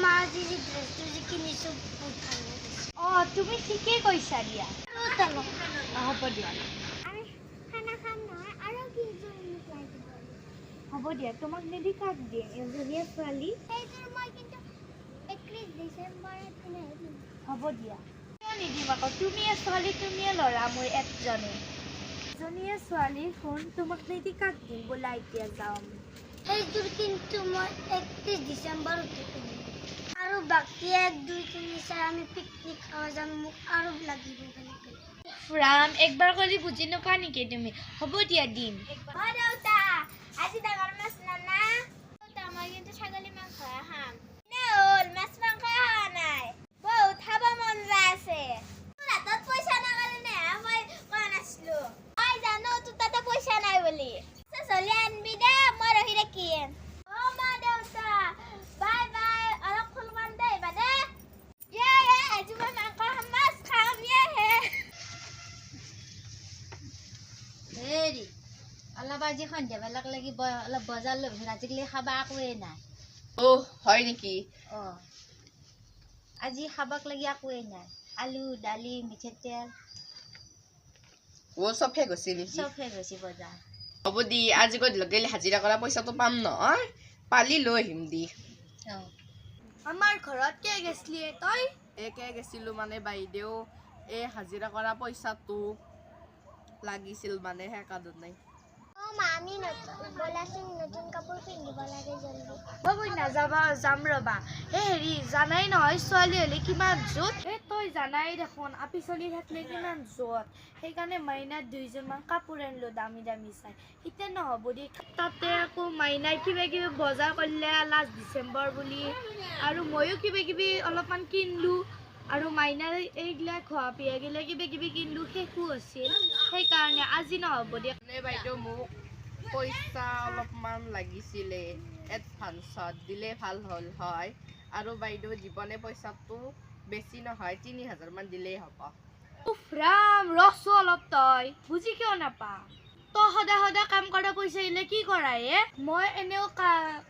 মা আজি যে ড্ৰেছটো যে কিনিছো বহুত ভাল লাগিছে। তুমি ঠিকেই কৈছা দিয়া। হ'ব দিয়া। আমি খানা খাম নহয় আৰু কি জন্য লাগিব? হ'ব দিয়া, তোমাক নিদি কাক দিয়ে? এজনীয়ে ছোৱালী। সেইটোৰ মই কিন্তু 31 ডিচেম্বৰত পিন্ধাই দিম। হ'ব দিয়া। কিয় নিদিম আকৌ? তুমিয়ে ছোৱালী, তুমিয়ে ল'ৰা, মোৰ একজনে। এজনীয়ে ছোৱালী শুন, তোমাক নিদি কাক দিম? ব'লা এতিয়া যাওঁ। সেইযোৰ কিন্তু মই 31 ডিচেম্বৰতে পিন্ধিম। আৰু বাকী 1, 2, 3, 4 আমি পিকনিক খাব যাম, মোক আৰু লাগিব বেলেগ। ৰাম, একবাৰ ক'লে বুজি নোপোৱা নেকি তুমি? হ'ব দিয়া দিম। দেউতা, আজি ডাঙৰ মাছ নানা? দেউতা, মই কিন্তু ছাগলী মাংস খাম। হ'ল মাছ মাংস খোৱা নাই, বহুত খাব মন যায় আছে। তোৰ হাতত পইচা নাই কাৰণে মই কোৱা নাছিলো। মই জানো তোৰ তাতে পইচা নাই বুলি। চলি আনবি দে, মই ৰখি থাকিম। মা দেউতা, বাই বাই। অলপ ফুলমান দে আহিবা দে। আজি মই মাংস খাম, মাছ খাম। হেৰি অলপ আজি সন্ধিয়াবেলাক লাগি অলপ বজাৰ লৈ আজিকালি খাবা একোৱেই নাই। হয় নেকি? আজি খাবাক লাগি একোৱেই নাই। আলু, দালি, মিঠাই তেল চব শেষ হৈছে নেকি? চব শেষ হৈছে বজাৰ। হ'ব দি, আজি গধূলি হাজিৰা কৰা পইচাটো পাম নহয়, পালি লৈ আহিম দি। আমাৰ ঘৰত কে গেছলি তই? একে গেছিলো মানে বাইদেউ, এই হাজিৰা কৰা পইচাটো লাগিছিল মানে সেইকাৰণে। মা আমি বলাচোন নতুন কাপোৰ পিন্ধিব লাগে জলদি। মই নাযাবা, যাম ৰবা। হেৰি জানাই নহয় ছোৱালী হ'লে কিমান জোত। তই জানাই দেখোন আপি চলি থাকিলে কিমান জোত। সেইকাৰণে মাইনাৰ 2যোৰমান কাপোৰ আনিলো দামী দামী চাই। এতিয়া নহ'ব দি, তাতে আকৌ মাইনাই কিবা কিবি বজাৰ কৰিলে লাষ্ট ডিচেম্বৰ বুলি, আৰু ময়ো কিবা কিবি অলপমান কিনিলো। আৰু মাইনাৰ এইগিলা খোৱা পিয়াগিলা কিবা কিবি কিনিলো, শেষো আছিল। সেইকাৰণে আজি নহ'ব দিয়া। বাইদেউ মোক পইচা অলপমান লাগিছিলে, এডভান্সত দিলে ভাল হ'ল হয়। আৰু বাইদেউ জীৱনে পইচাটো বেছি নহয়, 3000 মান দিলেই হ'ব। উফ ৰাম, ৰচো অলপ, তই বুজি কিয় নাপা? তই সদায় সদায় কাম কৰা পইচা আহিলে কি কৰা মই এনেও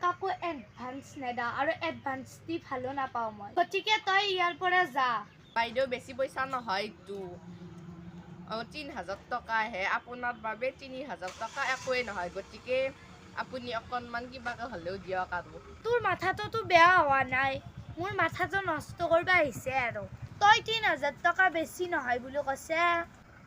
কাকো এডভান্স নেদা, আৰু এডভান্স দি ভালো নাপাওঁ মই। গতিকে তই ইয়াৰ পৰা যা। বাইদেউ বেছি পইচা নহয়তো, 3000 টকাহে। আপোনাৰ বাবে 3000 টকা একোৱেই নহয়, গতিকে আপুনি অকণমান কিবাকে হ'লেও দিয়ক আৰু। তোৰ মাথাটোতো বেয়া হোৱা নাই, মোৰ মাথাটো নষ্ট কৰিব আহিছে আৰু। তই 3000 টকা বেছি নহয় বুলি কৈছে,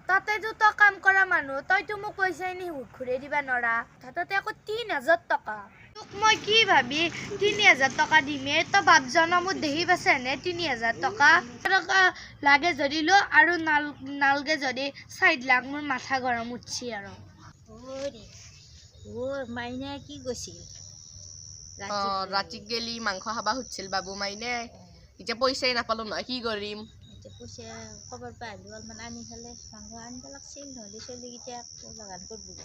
তাতেতো তই কাম কৰা মানুহ, তইতো মোক পইচা এনে ঘূৰাই দিবা নৰা। তাতে আকৌ 3000 টকা। তোক মই কি ভাবি 3000 টকা দিমে? তই বাপ জনমত দেখি পাইছে নে 3000 টকা? লাগে যদি লো, আৰু নালগে যদি চাইড লাখ। মোৰ মাথা গৰম উঠছি আৰু। মাইনাই কি কৈছিল? ৰাতি গেলি মাংস খাবা খুজিছিল বাবু মাইনে। এতিয়া পইচাই নাপালো নহয়, কি কৰিম? এতিয়া পইচা খবৰ পাই আহিলো, অলপমান আনি পেলাই মাংস আনিব লাগিছিল, নহ'লে চলিকেইটাক লগান কৰিব।